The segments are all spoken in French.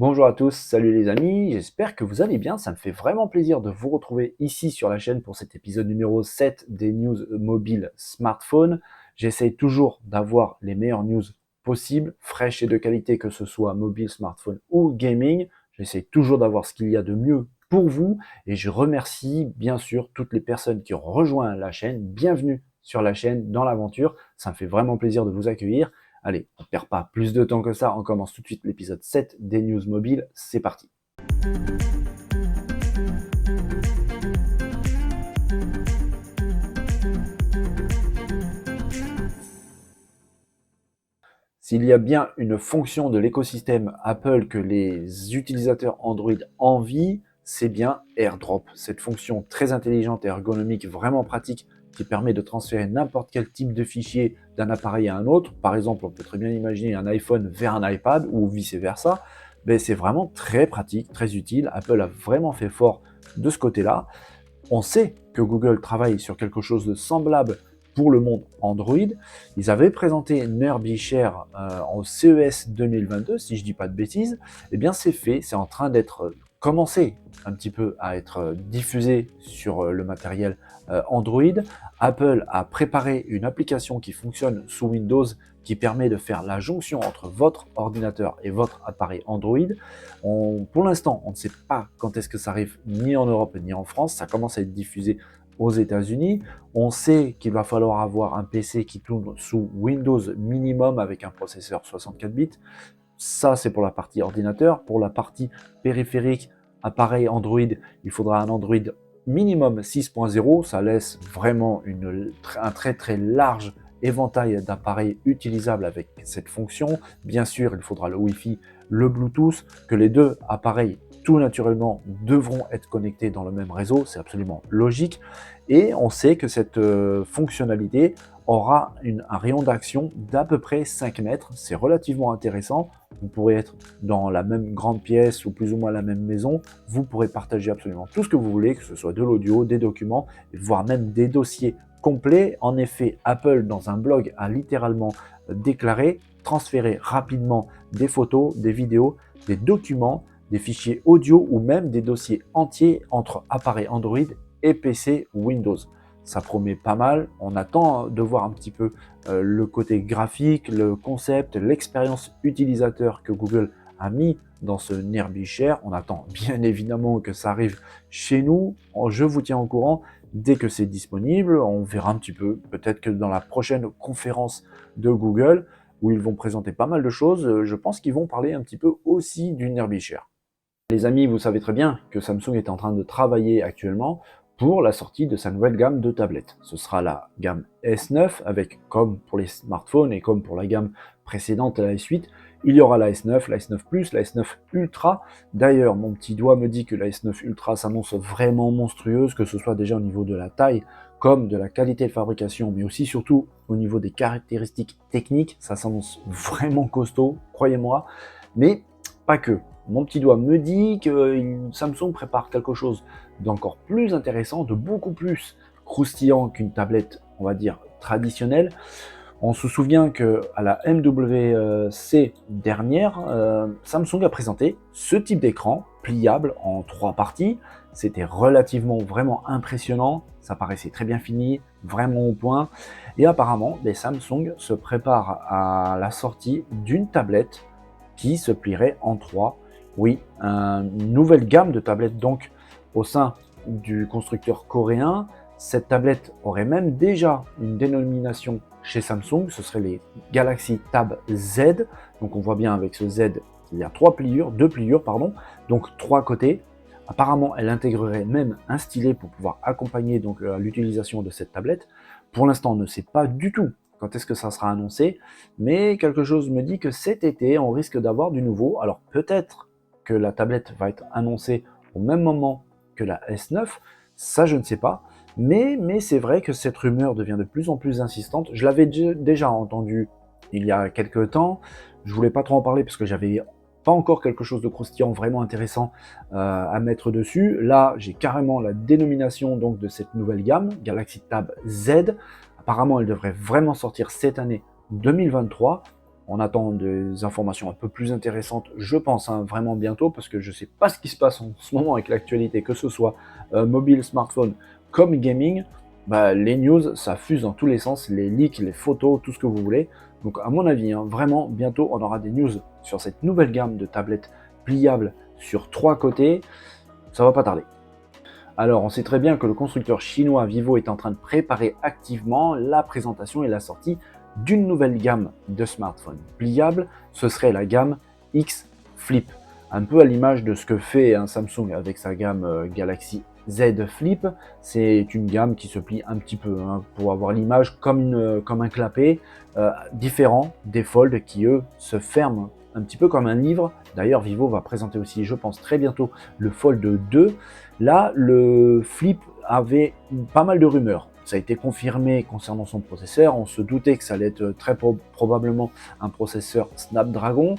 Bonjour à tous, salut les amis, j'espère que vous allez bien, ça me fait vraiment plaisir de vous retrouver ici sur la chaîne pour cet épisode numéro 7 des news mobiles smartphones. J'essaye toujours d'avoir les meilleures news possibles, fraîches et de qualité, que ce soit mobile, smartphone ou gaming. J'essaye toujours d'avoir ce qu'il y a de mieux pour vous et je remercie bien sûr toutes les personnes qui ont rejoint la chaîne. Bienvenue sur la chaîne, dans l'aventure, ça me fait vraiment plaisir de vous accueillir. Allez, on ne perd pas plus de temps que ça, on commence tout de suite l'épisode 7 des news mobiles, c'est parti. S'il y a bien une fonction de l'écosystème Apple que les utilisateurs Android envient, c'est bien AirDrop. Cette fonction très intelligente et ergonomique, vraiment pratique, qui permet de transférer n'importe quel type de fichier d'un appareil à un autre. Par exemple, on peut très bien imaginer un iPhone vers un iPad ou vice-versa. Mais c'est vraiment très pratique, très utile. Apple a vraiment fait fort de ce côté-là. On sait que Google travaille sur quelque chose de semblable pour le monde Android. Ils avaient présenté NearbyShare en CES 2022, si je dis pas de bêtises. Eh bien, c'est fait, c'est en train d'être commencé un petit peu à être diffusé sur le matériel Android. Apple a préparé une application qui fonctionne sous Windows qui permet de faire la jonction entre votre ordinateur et votre appareil Android. Pour l'instant, on ne sait pas quand est-ce que ça arrive, ni en Europe ni en France. Ça commence à être diffusé aux États-Unis. On sait qu'il va falloir avoir un PC qui tourne sous Windows minimum avec un processeur 64 bits. Ça, c'est pour la partie ordinateur. Pour la partie périphérique, appareil Android, il faudra un Android minimum 6.0. Ça laisse vraiment un très très large éventail d'appareils utilisables avec cette fonction. Bien sûr, il faudra le Wi-Fi, le Bluetooth, que les deux appareils tout naturellement devront être connectés dans le même réseau, c'est absolument logique. Et on sait que cette fonctionnalité aura un rayon d'action d'à peu près 5 mètres. C'est relativement intéressant. Vous pourrez être dans la même grande pièce ou plus ou moins la même maison. Vous pourrez partager absolument tout ce que vous voulez, que ce soit de l'audio, des documents, voire même des dossiers complets. En effet, Apple, dans un blog, a littéralement déclaré transférer rapidement des photos, des vidéos, des documents, des fichiers audio ou même des dossiers entiers entre appareils Android et PC Windows. Ça promet pas mal. On attend de voir un petit peu le côté graphique, le concept, l'expérience utilisateur que Google a mis dans ce NearbyShare. On attend bien évidemment que ça arrive chez nous. Je vous tiens au courant dès que c'est disponible. On verra un petit peu, peut-être que dans la prochaine conférence de Google, où ils vont présenter pas mal de choses, je pense qu'ils vont parler un petit peu aussi du NearbyShare. Les amis, vous savez très bien que Samsung est en train de travailler actuellement pour la sortie de sa nouvelle gamme de tablettes. Ce sera la gamme S9 avec, comme pour les smartphones et comme pour la gamme précédente, la S8, il y aura la S9, la S9 Plus, la S9 Ultra. D'ailleurs, mon petit doigt me dit que la S9 Ultra s'annonce vraiment monstrueuse, que ce soit déjà au niveau de la taille comme de la qualité de fabrication, mais aussi surtout au niveau des caractéristiques techniques. Ça s'annonce vraiment costaud, croyez-moi, mais pas que. Mon petit doigt me dit que Samsung prépare quelque chose d'encore plus intéressant, de beaucoup plus croustillant qu'une tablette, on va dire, traditionnelle. On se souvient qu'à la MWC dernière, Samsung a présenté ce type d'écran pliable en 3 parties. C'était relativement vraiment impressionnant, ça paraissait très bien fini, vraiment au point. Et apparemment, Samsung se prépare à la sortie d'une tablette qui se plierait en 3. Oui, une nouvelle gamme de tablettes donc au sein du constructeur coréen. Cette tablette aurait même déjà une dénomination chez Samsung, ce serait les Galaxy Tab Z. Donc on voit bien avec ce Z qu'il y a deux pliures, donc 3 côtés. Apparemment, elle intégrerait même un stylet pour pouvoir accompagner donc l'utilisation de cette tablette. Pour l'instant, on ne sait pas du tout quand est-ce que ça sera annoncé, mais quelque chose me dit que cet été, on risque d'avoir du nouveau. Alors peut-être que la tablette va être annoncée au même moment que la S9, ça je ne sais pas, mais c'est vrai que cette rumeur devient de plus en plus insistante. Je l'avais déjà entendu il y a quelques temps, je voulais pas trop en parler parce que j'avais pas encore quelque chose de croustillant vraiment intéressant à mettre dessus. Là, j'ai carrément la dénomination donc de cette nouvelle gamme, Galaxy Tab Z. Apparemment, elle devrait vraiment sortir cette année 2023. On attend des informations un peu plus intéressantes, je pense, hein, vraiment bientôt, parce que je ne sais pas ce qui se passe en ce moment avec l'actualité, que ce soit mobile, smartphone, comme gaming. Bah, les news, ça fuse dans tous les sens, les leaks, les photos, tout ce que vous voulez. Donc à mon avis, hein, vraiment, bientôt, on aura des news sur cette nouvelle gamme de tablettes pliables sur 3 côtés. Ça va pas tarder. Alors, on sait très bien que le constructeur chinois Vivo est en train de préparer activement la présentation et la sortie d'une nouvelle gamme de smartphones pliables. Ce serait la gamme X Flip, un peu à l'image de ce que fait un Samsung avec sa gamme Galaxy Z Flip. C'est une gamme qui se plie un petit peu, hein, pour avoir l'image comme un clapet, différent des Fold qui, eux, se ferment un petit peu comme un livre. D'ailleurs, Vivo va présenter aussi, je pense, très bientôt le Fold 2. Là, le Flip avait pas mal de rumeurs. Ça a été confirmé concernant son processeur. On se doutait que ça allait être très probablement un processeur Snapdragon.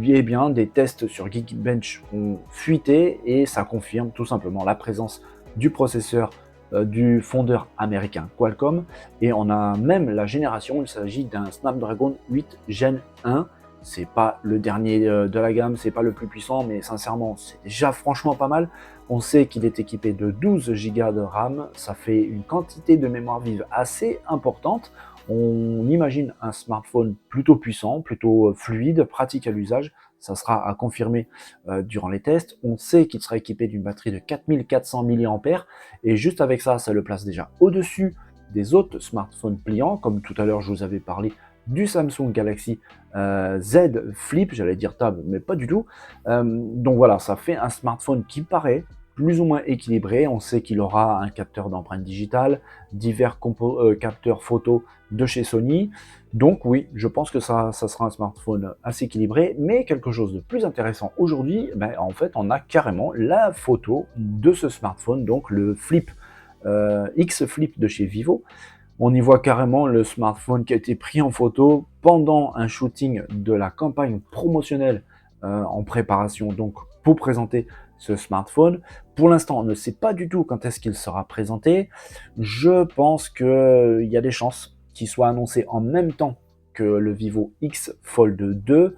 Eh bien, des tests sur Geekbench ont fuité et ça confirme tout simplement la présence du processeur du fondeur américain Qualcomm. Et on a même la génération, il s'agit d'un Snapdragon 8 Gen 1. C'est pas le dernier de la gamme, c'est pas le plus puissant, mais sincèrement, c'est déjà franchement pas mal. On sait qu'il est équipé de 12 Go de RAM, ça fait une quantité de mémoire vive assez importante. On imagine un smartphone plutôt puissant, plutôt fluide, pratique à l'usage. Ça sera à confirmer durant les tests. On sait qu'il sera équipé d'une batterie de 4400 mAh et juste avec ça, ça le place déjà au-dessus des autres smartphones pliants, comme tout à l'heure je vous avais parlé du Samsung Galaxy Z Flip, j'allais dire Tab, mais pas du tout. Donc voilà, ça fait un smartphone qui paraît plus ou moins équilibré. On sait qu'il aura un capteur d'empreinte digitale, divers capteurs photo de chez Sony. Donc oui, je pense que ça sera un smartphone assez équilibré, mais quelque chose de plus intéressant aujourd'hui, ben, en fait, on a carrément la photo de ce smartphone, donc le Flip X Flip de chez Vivo. On y voit carrément le smartphone qui a été pris en photo pendant un shooting de la campagne promotionnelle en préparation donc pour présenter ce smartphone. Pour l'instant, on ne sait pas du tout quand est-ce qu'il sera présenté. Je pense qu'il y a des chances qu'il soit annoncé en même temps que le Vivo X Fold 2.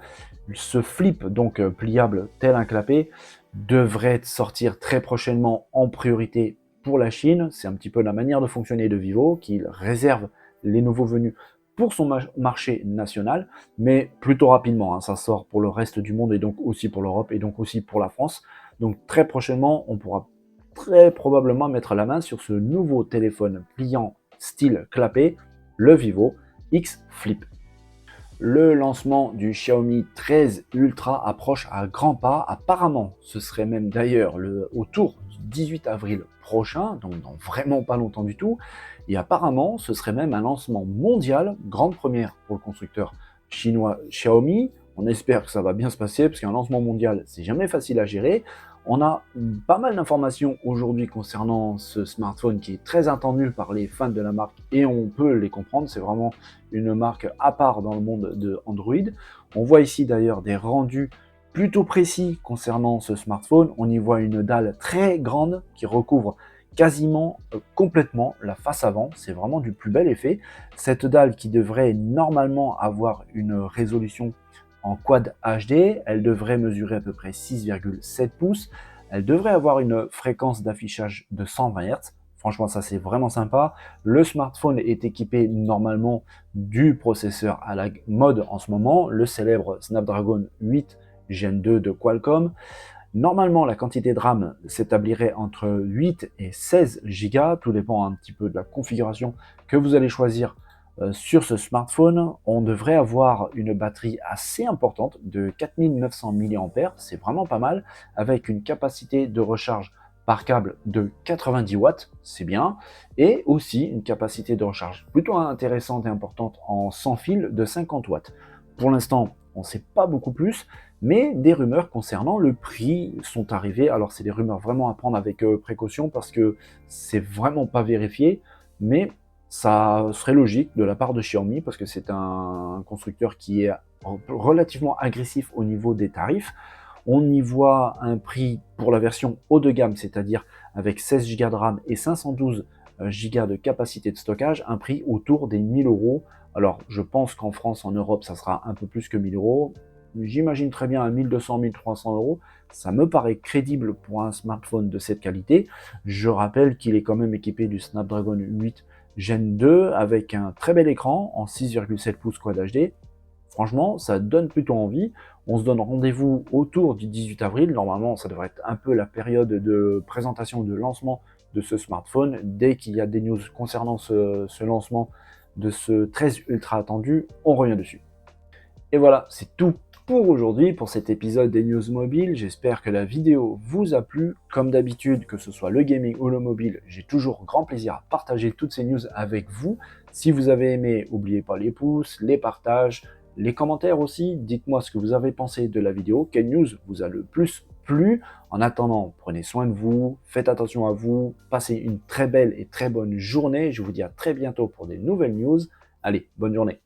Ce flip, donc pliable tel un clapet, devrait sortir très prochainement en priorité pour la Chine. C'est un petit peu la manière de fonctionner de Vivo, qu'il réserve les nouveaux venus pour son marché national, mais plutôt rapidement, hein. Ça sort pour le reste du monde et donc aussi pour l'Europe et donc aussi pour la France. Donc très prochainement, on pourra très probablement mettre la main sur ce nouveau téléphone pliant style clapet, le Vivo X Flip. Le lancement du Xiaomi 13 Ultra approche à grands pas. Apparemment, ce serait même d'ailleurs autour du 18 avril prochain, donc dans vraiment pas longtemps du tout. Et apparemment, ce serait même un lancement mondial, grande première pour le constructeur chinois Xiaomi. On espère que ça va bien se passer, parce qu'un lancement mondial, c'est jamais facile à gérer. On a pas mal d'informations aujourd'hui concernant ce smartphone qui est très attendu par les fans de la marque et on peut les comprendre, c'est vraiment une marque à part dans le monde de Android. On voit ici d'ailleurs des rendus plutôt précis concernant ce smartphone. On y voit une dalle très grande qui recouvre quasiment complètement la face avant, c'est vraiment du plus bel effet. Cette dalle qui devrait normalement avoir une résolution en Quad HD, elle devrait mesurer à peu près 6,7 pouces, elle devrait avoir une fréquence d'affichage de 120 Hz. Franchement, ça c'est vraiment sympa. Le smartphone est équipé normalement du processeur à la mode en ce moment, le célèbre Snapdragon 8 Gen 2 de Qualcomm. Normalement, la quantité de RAM s'établirait entre 8 et 16 Go, tout dépend un petit peu de la configuration que vous allez choisir sur ce smartphone. On devrait avoir une batterie assez importante de 4900 mAh, c'est vraiment pas mal, avec une capacité de recharge par câble de 90 watts, c'est bien, et aussi une capacité de recharge plutôt intéressante et importante en sans fil de 50 watts. Pour l'instant, on ne sait pas beaucoup plus, mais des rumeurs concernant le prix sont arrivées. Alors c'est des rumeurs vraiment à prendre avec précaution parce que c'est vraiment pas vérifié, mais ça serait logique de la part de Xiaomi parce que c'est un constructeur qui est relativement agressif au niveau des tarifs. On y voit un prix pour la version haut de gamme, c'est-à-dire avec 16 Go de RAM et 512 Go de capacité de stockage, un prix autour des 1000 euros. Alors, je pense qu'en France, en Europe, ça sera un peu plus que 1000 euros. J'imagine très bien à 1200, 1300 euros. Ça me paraît crédible pour un smartphone de cette qualité. Je rappelle qu'il est quand même équipé du Snapdragon 8 Gen 2 avec un très bel écran en 6,7 pouces Quad HD. Franchement, ça donne plutôt envie. On se donne rendez-vous autour du 18 avril. Normalement, ça devrait être un peu la période de présentation, de lancement de ce smartphone. Dès qu'il y a des news concernant ce lancement de ce 13 ultra attendu, on revient dessus. Et voilà, c'est tout pour aujourd'hui, pour cet épisode des news mobiles. J'espère que la vidéo vous a plu. Comme d'habitude, que ce soit le gaming ou le mobile, j'ai toujours grand plaisir à partager toutes ces news avec vous. Si vous avez aimé, n'oubliez pas les pouces, les partages, les commentaires aussi. Dites-moi ce que vous avez pensé de la vidéo, quelle news vous a le plus plu. En attendant, prenez soin de vous, faites attention à vous, passez une très belle et très bonne journée. Je vous dis à très bientôt pour des nouvelles news. Allez, bonne journée.